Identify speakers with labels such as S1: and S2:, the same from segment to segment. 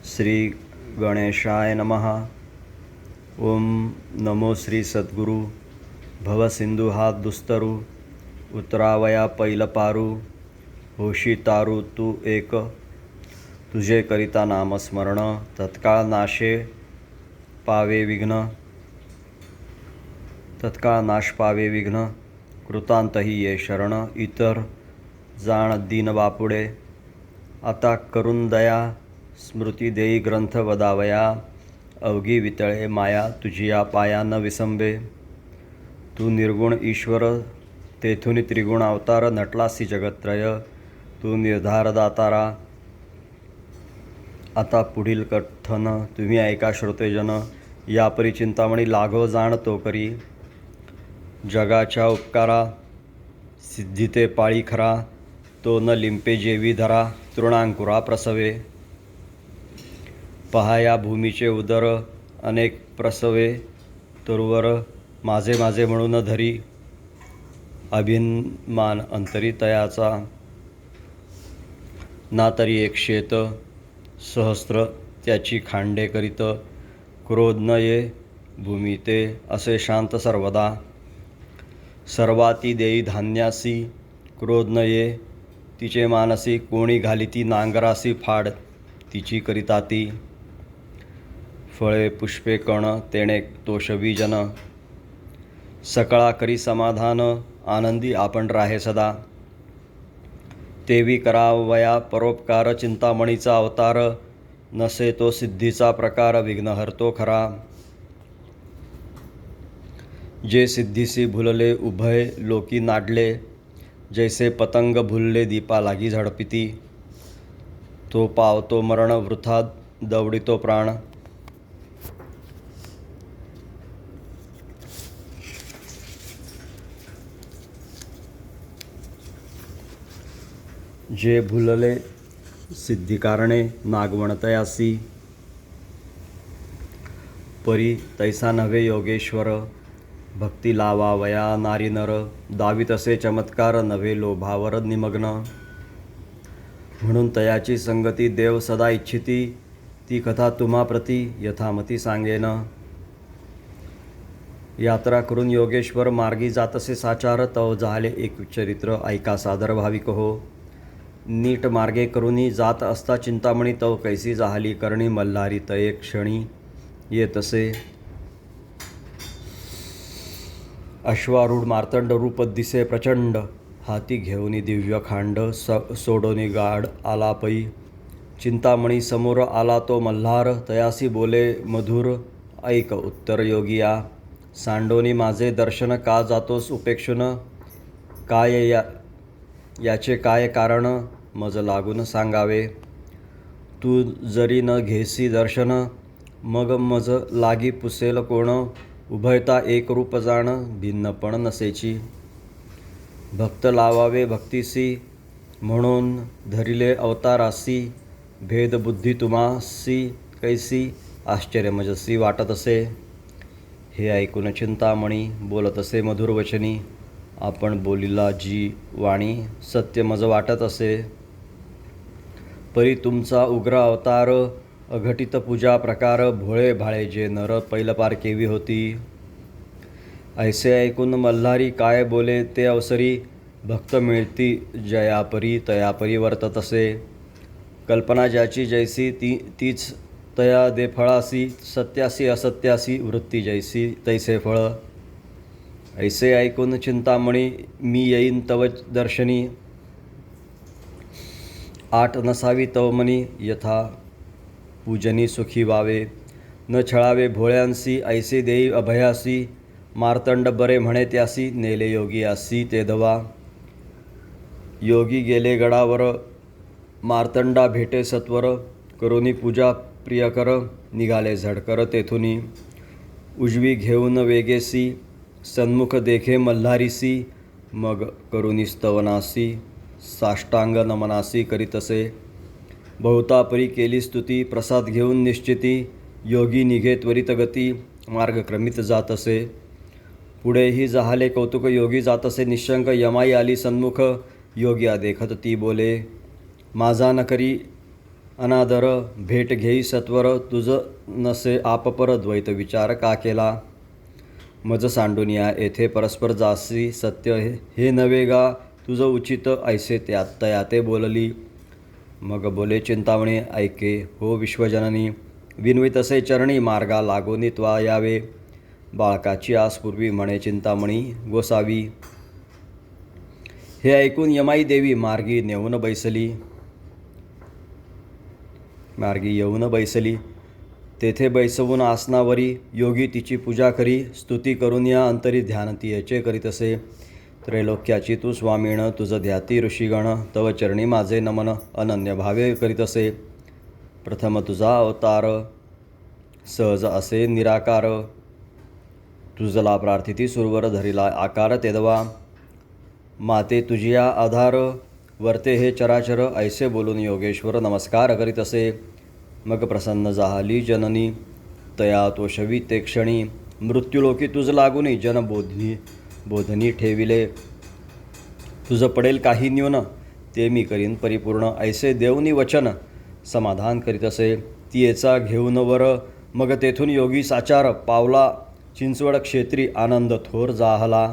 S1: श्री गणेशाय नमः. ओम नमो श्री सद्गुरु. भवसिंधू हा दुस्तरू, उतरावया पैलपारू, होशी तारू तू एक. तुझे करिता नामस्मरण, तत्काळ नाशे पावे विघ्न. तत्काळ नाश पावे विघ्न, कृतांतही ये शरण. इतर जाण दीन बापुडे, आता करून दया. स्मृती देई ग्रंथ वदावया, अवघी वितळे माया तुझिया पाया न विसंबे. तू निर्गुण ईश्वर, तेथुनी त्रिगुण अवतार. नटलासी जगत्त्रय, तू निर्धार दातारा. आता पुढील कथन तुम्ही ऐका श्रोतेजन. या परी चिंतामणी लाघव जाण तो करी. जगाच्या उपकारा, सिद्धीते पाळी खरा. तो न लिंपे जेवी धरा, तृणांकुरा प्रसवे. पहा या भूमीचे उदर, अनेक प्रसवे. तरुवर माझे माझे म्हणून धरी, अभिमान अंतरी तयाचा. ना तरी एक शेत, सहस्त्र त्याची खांडे करीत. क्रोध न ये भूमी ते, असे शांत सर्वदा. सर्वाती देई धान्यासी, क्रोध न ये तिचे मानसी. कोणी घालिती नांगरासी फाड, तिची करिता ती. फळे पुष्पे कण, तेणे तोषवी जन. सकळा करी समाधान, आनंदी आपण राहे सदा. तेवी करावया परोपकार, चिंतामणीचा अवतार. नसे तो सिद्धीचा प्रकार, विघ्न हरतो खरा. जे सिद्धीसी भुलले उभय लोकी नाडले. जैसे पतंग भुलले दीपा लागी झडपिती. तो पावतो मरण, वृथा दवडितो प्राण. जे भुलले सिद्धिकारणे, नागवणतयासी. परी तैसा नव्हे योगेश्वर, भक्ती लावावया नारी नर. दावीत असे चमत्कार, नव्हे लोभावर निमग्न. म्हणून तयाची संगती देव सदा इच्छिती. ती कथा तुम्हा प्रती यथामती सांगेन. यात्रा करून योगेश्वर मार्गी जातसे साचार. तव झाले एक चरित्र, ऐका सादर भाविक हो. नीट मार्गे करुनी जात असता चिंतामणी, तव कैसी जाहली करणी. मल्हारी तये क्षणी येतसे. अश्वारूढ मार्तंड रूप दिसे प्रचंड. हाती घेऊनी दिव्य खांड, सोडोनी गाड आला पै. चिंतामणी समोर आला तो मल्हार, तयासी बोले मधुर ऐक उत्तर योगिया. सांडोनी माझे दर्शन, का जातोस उपेक्षुन. काय याचे काय कारण, मज लागून सांगावे. तू जरी न घेसी दर्शन, मग मज लागी पुसेल कोण. उभयता एक रूप जाण, भिन्नपण नसेची. भक्त लावावे भक्तीसी, म्हणून धरिले अवतारासी. भेदबुद्धी तुम्हासी कैसी, आश्चर्य मजसी वाटत असे. हे ऐकून चिंतामणी बोलत असे मधुर वचनी. आपण बोलिला जी वाणी, सत्य मज वाटत असे. परी तुमचा उग्र अवतार, अघटित पूजा प्रकार. भोळे भाळे जे नर, पैलपार केवी होती. ऐसे ऐकून मल्हारी काय बोले ते अवसरी. भक्त मिळती जयापरी, तयापरी वर्तत असे. कल्पना ज्याची जैसी, तीच तया दे फळासी. सत्यासी असत्यासी, वृत्ती जैसी तैसे फळ. ऐसे ऐकून चिंतामणी मी येईन तव दर्शनी. आठ नसावी तव मनी, यथा पूजनी सुखी व्हावे. न छळावे भोळ्यांसी, ऐसे देई अभयासी. मार्तंड बरे म्हणे त्यासी, नेले योगी आसी ते धवा. योगी गेले गडावर, मार्तंडा भेटे सत्वर. करुनी पूजा प्रियकर, निघाले झडकर तेथुनी. उजवी घेऊन वेगेसी, सन्मुख देखे मल्हारीसी. मग करुनी स्तवनासी, साष्टांग नमनासी करीतसे. बहुतापरी केली स्तुती, प्रसाद घेऊन निश्चिती. योगी निघे त्वरित गती, मार्ग क्रमित जातसे. पुढेही जाहले कौतुक, योगी जातसे निशंक. यमाई आली सन्मुख, योगी देखत ती बोले. माझा न करी अनादर भेट घेई सत्वर तुझ नसे आपपर द्वैत विचार का केला. मज सांडूनिया येथे परस्पर जासी सत्य हे नवे गा तुझ उचित ऐसे तया ते बोलली. मग बोले चिंतामणी ऐके हो विश्वजननी विनवी तसे चरणी मार्गा लागोनी त्वा यावे. बाळकाची आसपूर्वी म्हणे चिंतामणी गोसावी. हे ऐकून यमाई देवी मार्गी येऊन बैसली. तेथे बैसवून आसनावरी योगी तिची पूजा करी. स्तुती करून या अंतरी ध्यान ती याचे करीतसे. त्रैलोक्याची तू स्वामीण तुझ ध्याती ऋषीगण तव चरणी माझे नमन अनन्य भावे करीतसे. प्रथम तुझा अवतार सहज असे निराकार. तुझला प्रार्थिती सुरवर धरिला आकार तेदवा. माते तुझिया आधार वर्ते हे चराचर ऐसे बोलून योगेश्वर नमस्कार करीतसे. मग प्रसन्न झाली जननी तया तोषवी ते क्षणी. मृत्यूलोकी तुझ लागुनी जन बोधनी ठेविले. तुझ पडेल काही न्यून ते मी करीन परिपूर्ण ऐसे देवनी वचन समाधान करीतसे. ती येचा घेऊन वर मग तेथून योगी साचार पावला. चिंचवड क्षेत्री आनंद थोर जाहला.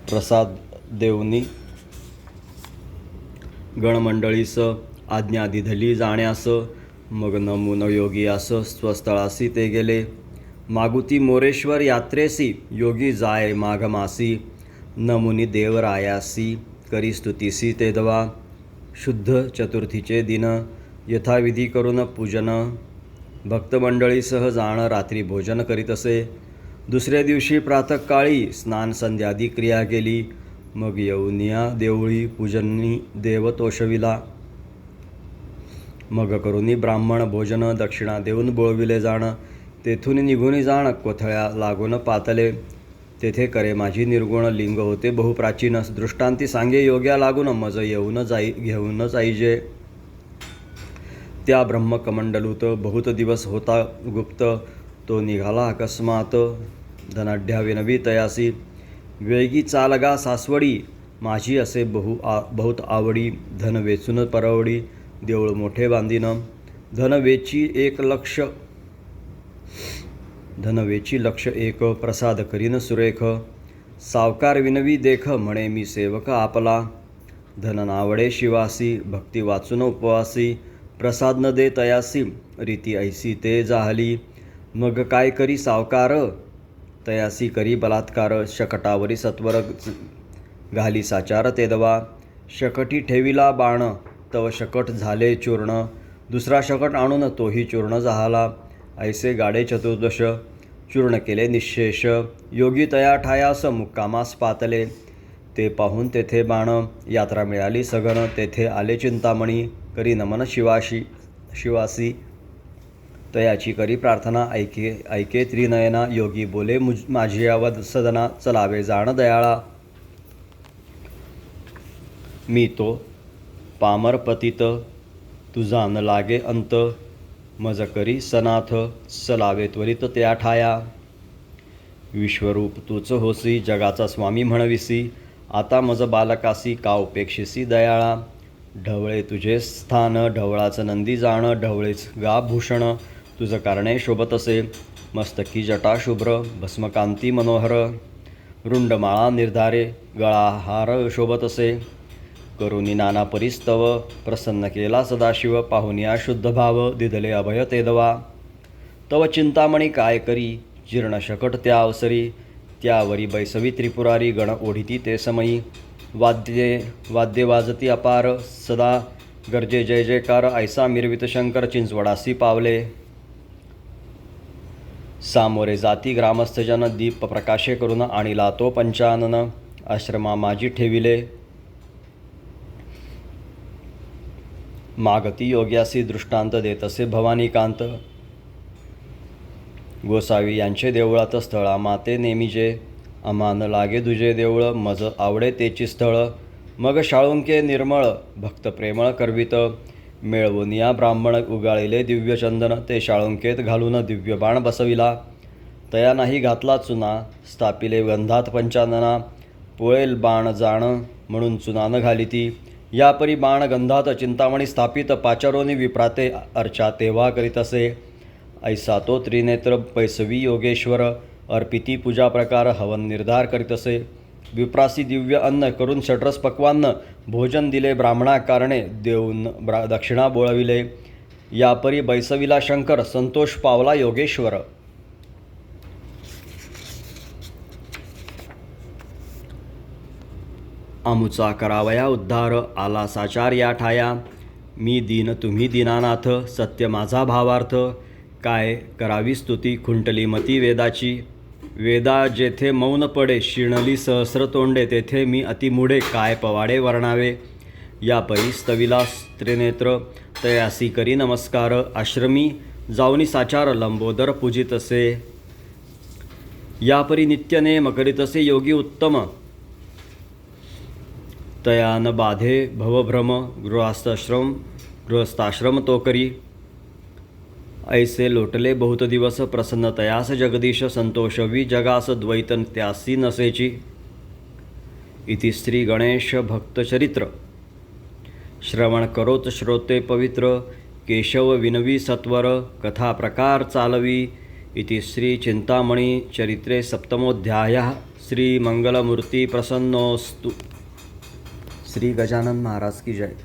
S1: प्रसाद देवनी गणमंडळीस आज्ञा दिधली जाण्यास. मग नमून योगियास स्वस्थळासी ते गेले. मागुती मोरेश्वर यात्रेसी योगी जाय माघमासी. नमुनी देवरायासी करी स्तुतीसी तेदवा. शुद्ध चतुर्थीचे दिन यथाविधी करून पूजन. भक्तमंडळीसह जाण रात्री भोजन करीतसे. दुसऱ्या दिवशी प्रातःकाळी स्नान संध्यादी क्रिया केली. मग येऊनिया देवळी पूजनी देव तोषविला. मग करुनी ब्राह्मण भोजन दक्षिणा देऊन बोळविले जाण. तेथून निघून जाण कोथळ्या लागून पातले. तेथे करे माझी निर्गुण लिंग होते बहुप्राचीन. दृष्टांती सांगे योग्या लागून मज घेऊन जाईजे. त्या ब्रह्मकमंडलूत बहुत दिवस होता गुप्त. तो निघाला अकस्मात धनाढ्या विनवी तयासी. वेगी चालगा सासवडी माझी असे बहुत आवडी. धन वेचून परवडी देऊळ मोठे बांधीन. धन वेची लक्ष एक प्रसाद करीन सुरेख. सावकार विनवी देख म्हणे मी सेवक आपला. धन नावडे शिवासी भक्ती वाचून उपवासी. प्रसाद न दे तयासी रीती ऐसी ते जाहली. मग काय करी सावकार तयासी करी बलात्कार. शकटावरी सत्वर घाली साचार तेदवा. शकटी ठेविला बाण तव शकट झाले चूर्ण. दुसरा शकट आणून तोही चूर्ण झाला. ऐसे गाडे चतुर्दश चूर्ण केले निशेष. योगी तया ठायास मुक्कामास पातले. ते पाहून तेथे बाण यात्रा मिळाली सघन. तेथे आले चिंतामणी करी नमन शिवासी. तयाची करी प्रार्थना ऐके त्रिनयना. योगी बोले माझी यावद सदना चलावे जाण दयाळा. मी तो पामर पतित तुझा न लागे अंत. मज करी सनाथ चलावे त्वरित त्या ठाया. विश्वरूप तूच होसी जगाचा स्वामी म्हणविसी. आता मज बालकासी का उपेक्षिसी दयाळा. ढवळे तुझे स्थान ढवळाच नंदी जाण. ढवळेच गा भूषण तुझ कारणे शोभतसे. मस्तकी जटा शुभ्र भस्मकांती मनोहर. रुंडमाळा निर्धारे गळाहार शोभतसे. करुणी नाना परिस्तव प्रसन्न केला सदाशिव. पाहुनिया शुद्ध भाव दिधले अभय तेदवा. तव चिंतामणी काय करी जीर्ण शकट त्या अवसरी. त्यावरी बैसवी त्रिपुरारी गण ओढिती ते समयी. वाद्ये वाजती अपार सदा गर्जे जय जयकार. ऐसा मिरवित शंकर चिंचवडासी पावले. सामोरे जाती ग्रामस्थजन दीप प्रकाशे करून आणिला तो पंचानन. आश्रमा माझी ठेविले मागती योग्यासी. दृष्टांत देतसे भवानीकांत. गोसावी यांचे देवळात स्थळा माते नेमीजे. अमान लागे दुजे देऊळ मज आवडे तेची स्थळ. मग शाळुंके निर्मळ भक्त प्रेमळ करवित. मिळवून या ब्राह्मण उगाळिले दिव्य चंदन. ते शाळुंकेत घालून दिव्य बाण बसविला. तया नाही घातला चुना, स्थापिले गंधात पंचानना, पोळेल बाण जाण म्हणून चुना न घालिती, या परी बाण गंधात चिंतामणी स्थापित, पाचारोनी विप्राते अर्चा तेव्हा करीत असे, ऐसा तो त्रिनेत्र पैसवी योगेश्वर, अर्पिती पूजा प्रकार हवन निर्धार करीत असे, विप्रासी दिव्य अन्न करून षड्रस पक्वान्न, भोजन दिले ब्राह्मणा कारणे, देऊन दक्षिणा बोळविले, यापरी बैसविला शंकर, संतोष पावला योगेश्वर. आमुचा करावया उद्धार, आला साचार या ठाया, मी दीन तुम्ही दीनानाथ, सत्य माझा भावार्थ, काय करावी स्तुती खुंटली मती वेदाची, वेदा जेथे मौन पडे, शिणली सहस्र तोंडे, तेथे मी अतिमुडे, काय पवाडे वर्णावे, या परी स्तविला त्रिनेत्र, तयासी करी नमस्कार, आश्रमी जाऊनी साचार लंबोदर पूजितसे, यापरी नित्यनेम करीतसे योगी उत्तम, तया न बाधे भवभ्रम, गृहस्थाश्रम तो करी, ऐसे लोटले बहुत दिवस, प्रसन्नतयास जगदीश, संतोषवी जगास द्वैत त्यासी नसेची. इति श्री गणेश भक्तचरित्र. श्रवण करोत श्रोते पवित्र, केशव विनवी सत्वर, कथा प्रकार चालवी. इति श्री चिंतामणी चरित्रे सप्तमोध्यायः. श्री मंगलमूर्ती प्रसन्नोस्तु. श्री गजानन महाराज की जय.